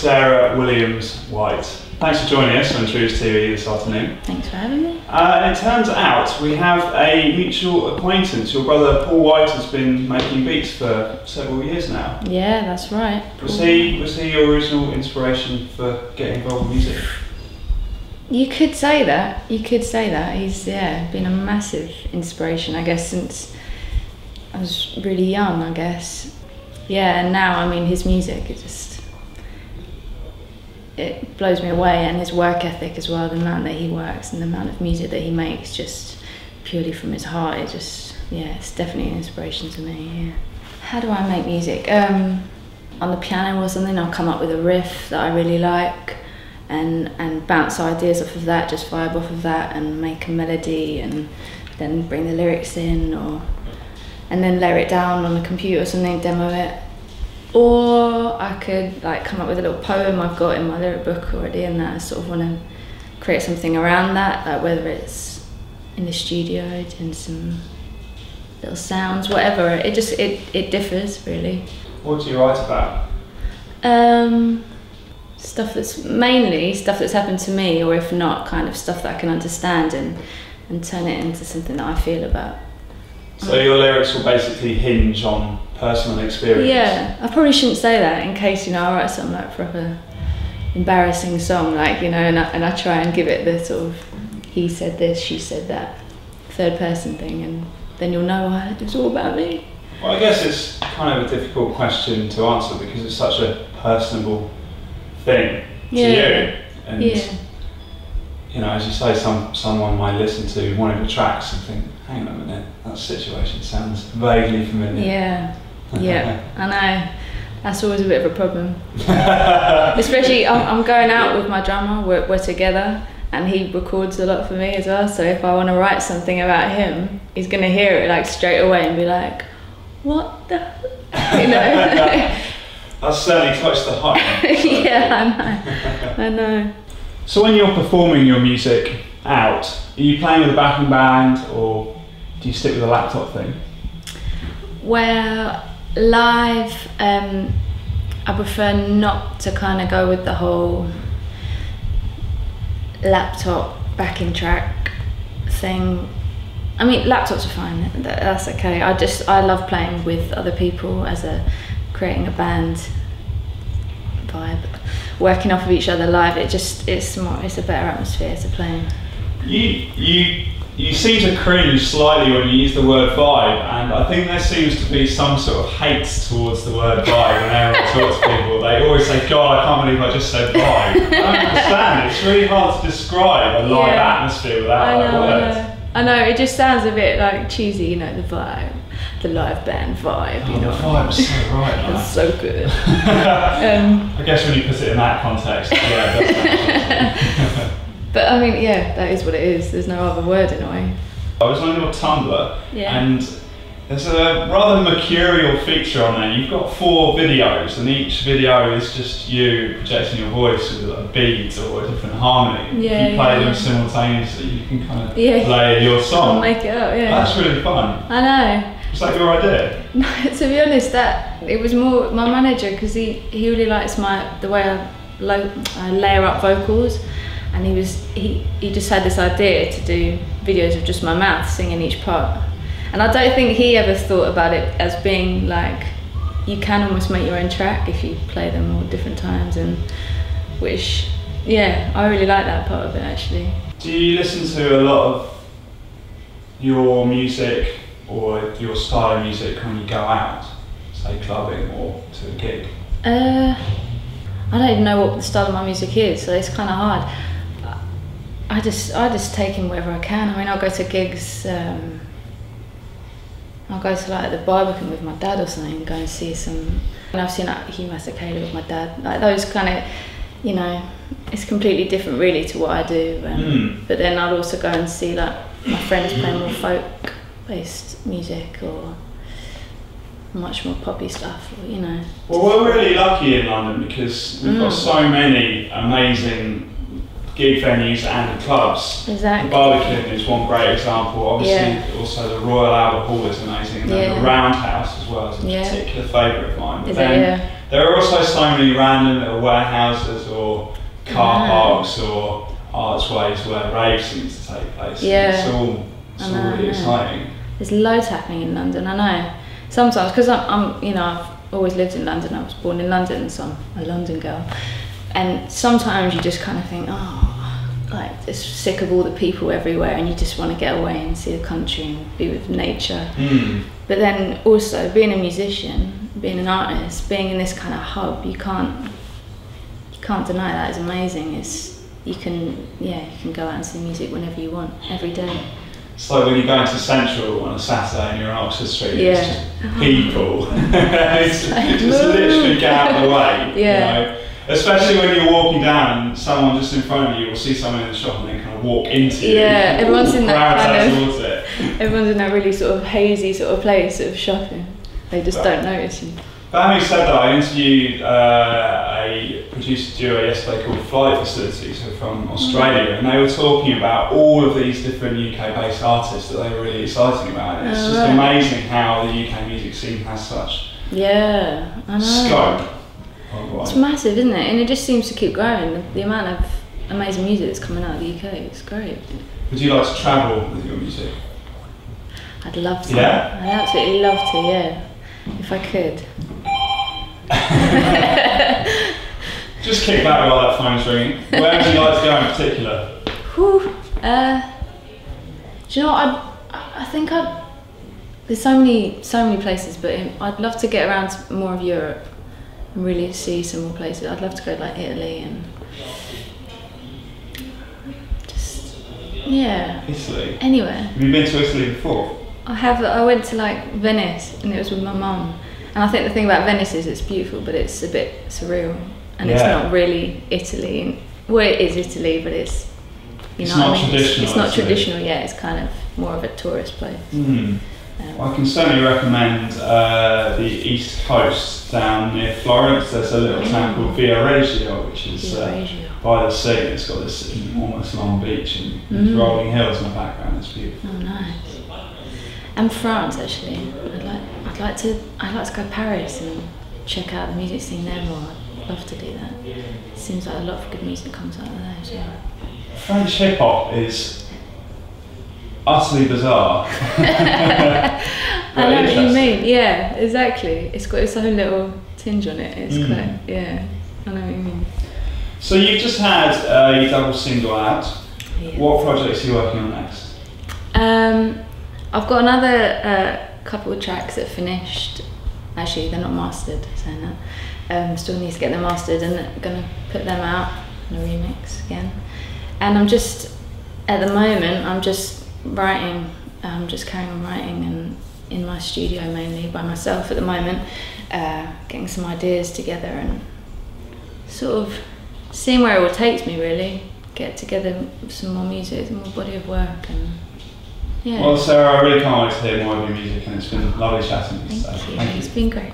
Sarah Williams-White. Thanks for joining us on Jules TV this afternoon. Thanks for having me. It turns out we have a mutual acquaintance. Your brother Paul White has been making beats for several years now. Yeah, that's right. Was he your original inspiration for getting involved in music? You could say that. You could say that. He's been a massive inspiration, I guess, since I was really young, I guess. Yeah, and now, I mean, his music, it blows me away, and his work ethic as well, the amount that he works and the amount of music that he makes just purely from his heart, it's definitely an inspiration to me, yeah. How do I make music? On the piano or something, I'll come up with a riff that I really like and bounce ideas off of that, just vibe off of that and make a melody and then bring the lyrics in and then layer it down on the computer or something, demo it. Or I could like come up with a little poem I've got in my lyric book already, and that I sort of want to create something around that, like whether it's in the studio, doing some little sounds, whatever. It differs really. What do you write about? Stuff that's mainly stuff that's happened to me, or if not, kind of stuff that I can understand and turn it into something that I feel about. So your lyrics will basically hinge on personal experience? Yeah, I probably shouldn't say that in case, I write something like proper embarrassing song, like, and I try and give it the sort of he said this, she said that, third person thing, and then you'll know it's all about me. Well, I guess it's kind of a difficult question to answer because it's such a personable thing to you. And as you say, someone might listen to one of your tracks and think, hang on a minute, that situation sounds vaguely familiar. Yeah, I know. That's always a bit of a problem. Especially, I'm going out with my drummer, we're together, and he records a lot for me as well, so if I want to write something about him, he's going to hear it like straight away and be like, what the That's certainly close to heart. Yeah, I know. So when you're performing your music out, are you playing with a backing band or do you stick with a laptop thing? Well, live, I prefer not to kind of go with the whole laptop backing track thing. I mean, laptops are fine, that's okay. I love playing with other people creating a band vibe, working off of each other live. It's a better atmosphere to play in. You seem to cringe slightly when you use the word vibe, and I think there seems to be some sort of hate towards the word vibe whenever I talk to people. They always say, God, I can't believe I just said vibe. I don't understand, it's really hard to describe a live atmosphere without words. I know, it just sounds a bit like cheesy, the vibe, the live band vibe, The vibe's so right, It's so good. I guess when you put it in that context, yeah, it does sound But I mean, that is what it is. There's no other word in a way. I was on your Tumblr, and there's a rather mercurial feature on there. You've got 4 videos, and each video is just you projecting your voice with a beat or a different harmony. If you play them simultaneously, you can kind of play your song. I'll make it up, That's really fun. I know. Was that your idea? No, to be honest, it was more my manager, because he really likes the way I layer up vocals. And he just had this idea to do videos of just my mouth singing each part. And I don't think he ever thought about it as being like, you can almost make your own track if you play them all different times, and which, I really like that part of it actually. Do you listen to a lot of your music or your style of music when you go out, say clubbing or to a gig? I don't even know what the style of my music is, so it's kind of hard. I just take him wherever I can. I mean, I'll go to gigs, I'll go to like the Barbican with my dad or something and go and see some, and I've seen like Hugh Masekela with my dad, like those kind of, it's completely different really to what I do. But then I'll also go and see like my friends play more folk based music or much more poppy stuff, Well, we're really lucky in London because we've got so many amazing gig venues and the clubs. Exactly. The Barbican is one great example. Obviously, also the Royal Albert Hall is amazing, and then the Roundhouse as well is a particular favourite of mine. But then there are also so many random little warehouses or car parks or archways where raves seem to take place. It's all really exciting. There's loads happening in London. I know. Sometimes, because I'm, you know, I've always lived in London. I was born in London, so I'm a London girl. And sometimes you just kind of think, oh, like, just sick of all the people everywhere, and you just want to get away and see the country and be with nature. But then also being a musician, being an artist, being in this kind of hub, you can't deny that. It's amazing. You can go out and see music whenever you want, every day. It's like when you go into Central on a Saturday and you're on Oxford Street, it's just people. it's just literally get out of the way. You know? Especially when you're walking down and someone just in front of you will see someone in the shop and then kind of walk into you. Everyone's in that kind of, everyone's in that really sort of hazy sort of place of shopping. They just don't notice you. But having said that, I interviewed a producer duo yesterday called Flight Facilities, who are from Australia, and they were talking about all of these different UK-based artists that they were really exciting about. And it's just amazing how the UK music scene has such scope. It's massive, isn't it? And it just seems to keep growing. The amount of amazing music that's coming out of the UK, it's great. Would you like to travel with your music? I'd love to. Yeah? I'd absolutely love to, if I could. Just kick back while that phone's ringing. Where would you like to go in particular? Do you know what? I think there's so many places, but I'd love to get around to more of Europe and really see some more places. I'd love to go to like Italy and just Italy. Anywhere. Have you been to Italy before? I have. I went to like Venice, and it was with my mum. And I think the thing about Venice is it's beautiful, but it's a bit surreal, and it's not really Italy. Well, it is Italy, but it's not traditional. It's not traditional. It's kind of more of a tourist place. Well, I can certainly recommend the East Coast down near Florence. There's a little town called Via Reggio, which is by the sea. It's got this enormous long beach and these rolling hills in the background. It's beautiful. Oh, nice. And France, actually. I'd like to go to Paris and check out the music scene there more. I'd love to do that. It seems like a lot of good music comes out of there as well. French hip hop is utterly bizarre. I know what you mean. Yeah, exactly. It's got its own little tinge on it. It's quite, I know what you mean. So you've just had a double single out. What projects are you working on next? I've got another couple of tracks that finished. Actually, they're not mastered, saying that. Still need to get them mastered, and I'm going to put them out in a remix again. And I'm just, at the moment, I'm just writing. I'm just carrying on writing and in my studio mainly by myself at the moment, getting some ideas together and sort of seeing where it all takes me, really. Get together some more music, some more body of work, and Well, Sarah, I really can't wait to hear more of your music, and it's been lovely chatting with you. Thank you. It's been great.